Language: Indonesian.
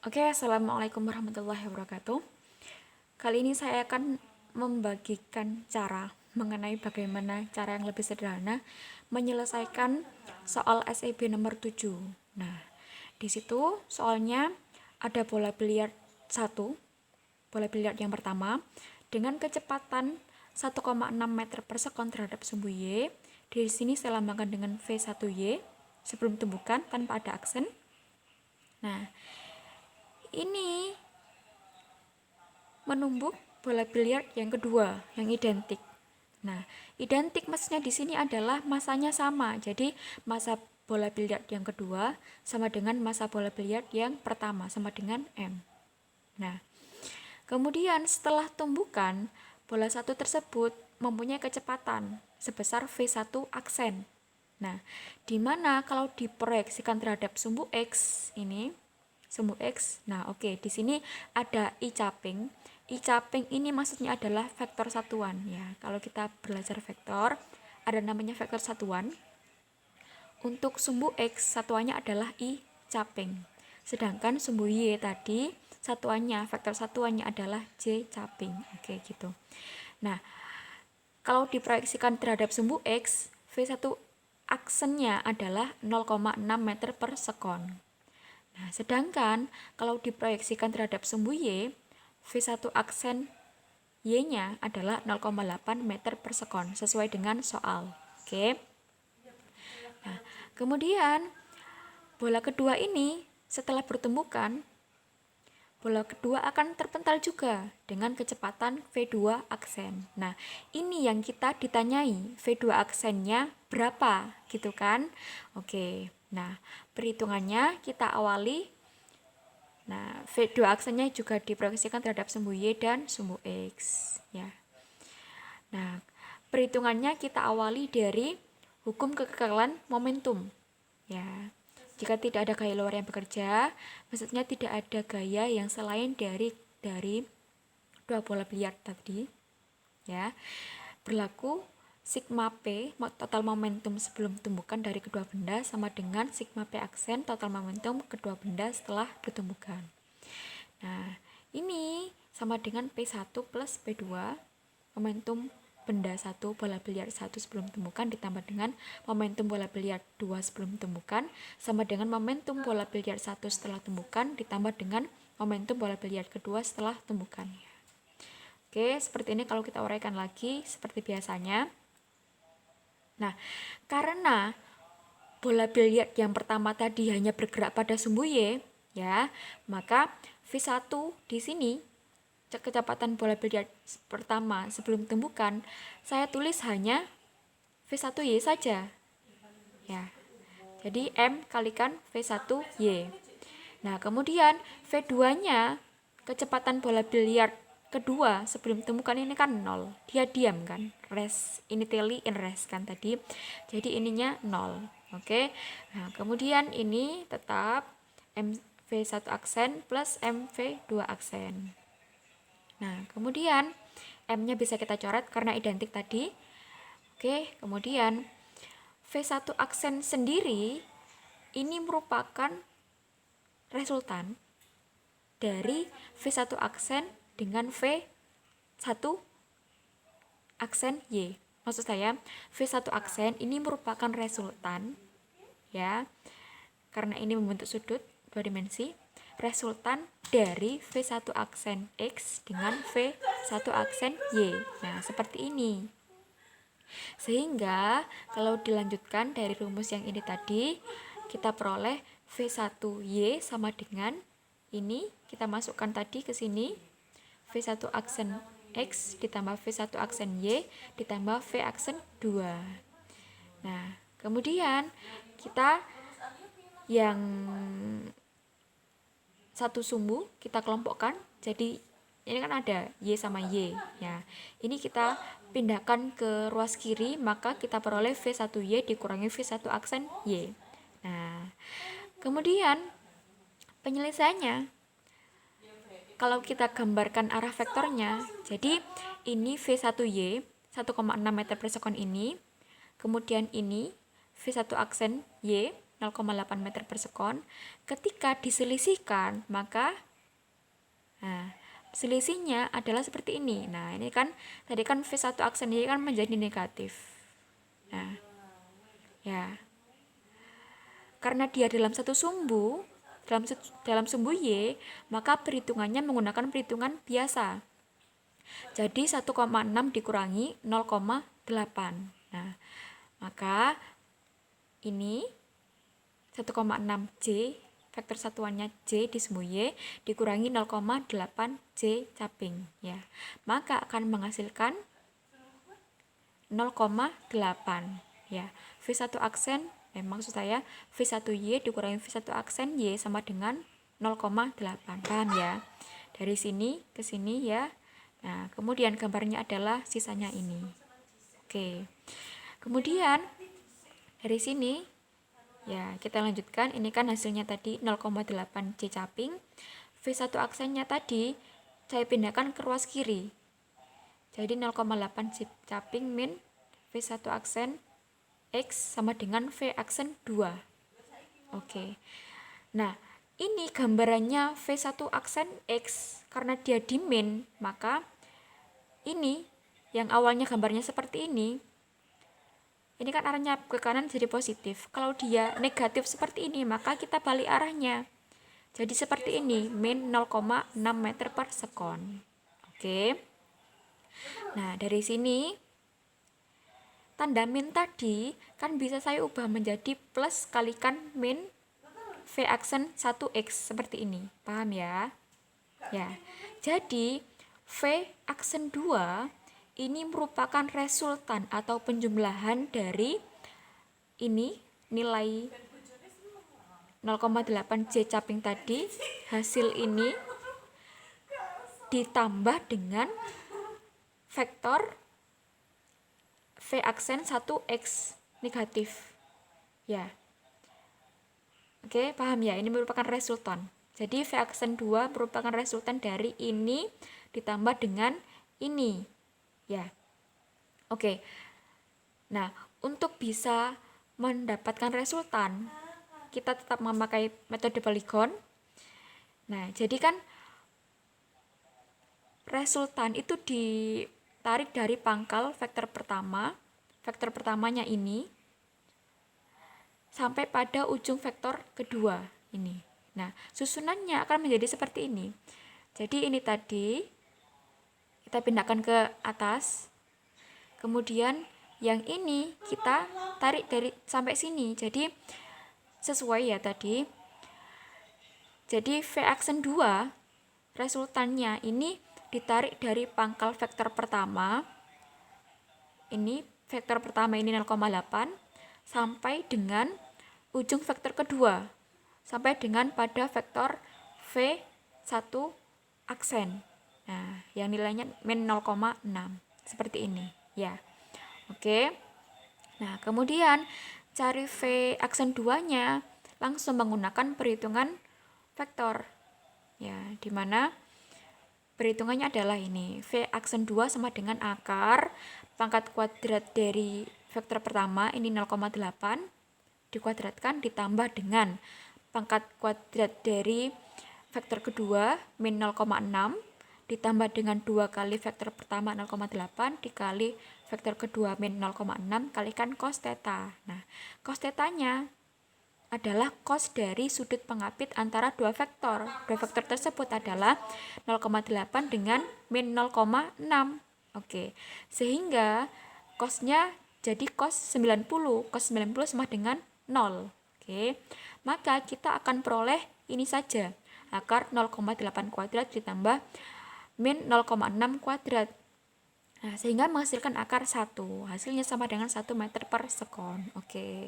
Oke, assalamualaikum warahmatullahi wabarakatuh. Kali ini saya akan membagikan cara mengenai bagaimana cara yang lebih sederhana menyelesaikan soal SEB nomor 7. Nah, di situ soalnya ada bola biliar 1, bola biliar yang pertama, dengan kecepatan 1,6 meter per sekon terhadap sumbu Y. Di sini saya lambangkan dengan V1Y sebelum tumbukan tanpa ada aksen. Nah, ini menumbuk bola biliar yang kedua yang identik. Nah, identik maksudnya di sini adalah masanya sama. Jadi, masa bola biliar yang kedua sama dengan masa bola biliar yang pertama, sama dengan M. Nah, kemudian setelah tumbukan, bola satu tersebut mempunyai kecepatan sebesar V1 aksen. Nah, di mana kalau diproyeksikan terhadap sumbu X ini, sumbu X. Nah, oke, di sini ada I caping. I caping ini maksudnya adalah vektor satuan ya. Kalau kita belajar vektor, ada namanya vektor satuan. Untuk sumbu X, satuannya adalah I caping. Sedangkan sumbu Y tadi, satuannya, vektor satuannya adalah J caping. Oke, gitu. Nah, kalau diproyeksikan terhadap sumbu X, V1 aksennya adalah 0,6 meter per sekon. Nah, sedangkan kalau diproyeksikan terhadap sumbu Y, V1 aksen Y-nya adalah 0,8 meter per sekon, sesuai dengan soal. Oke. Nah, kemudian bola kedua ini setelah bertumbukan, bola kedua akan terpental juga dengan kecepatan V2 aksen. Nah, ini yang kita ditanyai, V2 aksennya berapa, gitu kan? Oke, nah perhitungannya kita awali. Nah, V2 aksennya juga diproyeksikan terhadap sumbu Y dan sumbu X. Ya. Nah, perhitungannya kita awali dari hukum kekekalan momentum. Ya. Jika tidak ada gaya luar yang bekerja, maksudnya tidak ada gaya yang selain dari dua bola biliar tadi, ya. Berlaku sigma P total momentum sebelum tumbukan dari kedua benda sama dengan sigma P aksen total momentum kedua benda setelah ditumbukan. Nah, ini sama dengan P1 plus P2 momentum benda 1 bola biliar 1 sebelum tumbukan ditambah dengan momentum bola biliar 2 sebelum tumbukan sama dengan momentum bola biliar 1 setelah tumbukan ditambah dengan momentum bola biliar kedua setelah tumbukan. Oke, seperti ini kalau kita uraikan lagi seperti biasanya. Nah, karena bola biliar yang pertama tadi hanya bergerak pada sumbu Y, ya, maka V1 di sini kecepatan bola biliar pertama sebelum tumbukan saya tulis hanya V1Y saja, ya. Jadi M kalikan V1Y. Nah, kemudian V2-nya kecepatan bola biliar kedua sebelum tumbukan ini kan 0. Dia diam kan? Rest initially in rest kan tadi. Jadi ininya 0. Oke. Nah, kemudian ini tetap MV1 aksen plus MV2 aksen. Nah, kemudian M-nya bisa kita coret karena identik tadi. Oke, kemudian V1 aksen sendiri ini merupakan resultan dari V1 aksen dengan V1 aksen Y. Maksud saya, V1 aksen ini merupakan resultan, ya, karena ini membentuk sudut dua dimensi, resultan dari V1 aksen X dengan V1 aksen Y. Nah, seperti ini. Sehingga kalau dilanjutkan dari rumus yang ini tadi, kita peroleh V1Y sama dengan ini, kita masukkan tadi ke sini, V1 aksen X ditambah V1 aksen Y ditambah V aksen 2. Nah, kemudian kita yang satu sumbu kita kelompokkan, jadi ini kan ada Y sama Y ya. Ini kita pindahkan ke ruas kiri, maka kita peroleh V1Y dikurangi V1 aksen Y. Nah, kemudian penyelesaiannya kalau kita gambarkan arah vektornya, jadi ini V1Y 1,6 meter per sekon ini, kemudian ini V1 aksen Y 0,8 meter per sekon. Ketika diselisihkan, maka selisihnya adalah seperti ini. Nah, ini kan tadi kan V1 aksen Y kan menjadi negatif. Nah, ya. Karena dia dalam satu sumbu, dalam sumbu Y, maka perhitungannya menggunakan perhitungan biasa. Jadi 1,6 dikurangi 0,8. Nah, maka ini 1,6J, vektor satuannya J di sumbu Y, dikurangi 0,8J caping. Ya. Maka akan menghasilkan 0,8. Ya. V1 aksen, maksud saya V1Y dikurangi V1 aksen Y sama dengan 0,8. Paham ya? Dari sini ke sini ya. Nah, kemudian gambarnya adalah sisanya ini. Oke. Kemudian dari sini ya, kita lanjutkan. Ini kan hasilnya tadi 0,8 C caping. V1 aksennya tadi saya pindahkan ke ruas kiri. Jadi 0,8 C caping min V1 aksen X sama dengan V aksen 2. Oke. Nah, ini gambarannya V1 aksen X. Karena dia di min, maka ini yang awalnya gambarnya seperti ini kan arahnya ke kanan jadi positif. Kalau dia negatif seperti ini, maka kita balik arahnya. Jadi seperti ini, min 0,6 meter per sekon. Oke. Nah, dari sini tanda min tadi kan bisa saya ubah menjadi plus kalikan min V aksen 1X seperti ini. Paham ya? Ya. Jadi V aksen 2 ini merupakan resultan atau penjumlahan dari ini nilai 0,8 J caping tadi, hasil ini ditambah dengan vektor V aksen 1X negatif. Ya. Oke, paham ya? Ini merupakan resultan. Jadi V aksen 2 merupakan resultan dari ini ditambah dengan ini. Ya. Oke. Nah, untuk bisa mendapatkan resultan, kita tetap memakai metode polygon. Nah, jadi kan resultan itu ditarik dari pangkal vektor pertama, vektor pertamanya ini, sampai pada ujung vektor kedua ini. Nah, susunannya akan menjadi seperti ini. Jadi ini tadi kita pindahkan ke atas. Kemudian yang ini kita tarik dari sampai sini. Jadi sesuai ya tadi. Jadi V aksen 2 resultannya ini ditarik dari pangkal vektor pertama. Ini vektor pertama ini 0,8 sampai dengan ujung vektor kedua. Sampai dengan pada vektor V1 aksen. Nah, yang nilainya min 0,6. Seperti ini, ya. Oke. Nah, kemudian cari V aksen 2-nya langsung menggunakan perhitungan vektor. Ya, di mana perhitungannya adalah ini. V aksen 2 sama dengan akar pangkat kuadrat dari vektor pertama ini 0,8 dikuadratkan ditambah dengan pangkat kuadrat dari vektor kedua min 0,6 ditambah dengan 2 kali vektor pertama 0,8 dikali vektor kedua min 0,6 kalikan cos theta. Nah, cos theta-nya adalah cos dari sudut pengapit antara dua vektor. Dua vektor tersebut adalah 0,8 dengan min 0,6. Oke, sehingga cosnya jadi cos 90. Cos 90 sama dengan 0. Oke, maka kita akan peroleh ini saja. Akar 0,8 kuadrat ditambah min 0,6 kuadrat. Nah, sehingga menghasilkan akar 1. Hasilnya sama dengan 1 meter per sekon. Oke.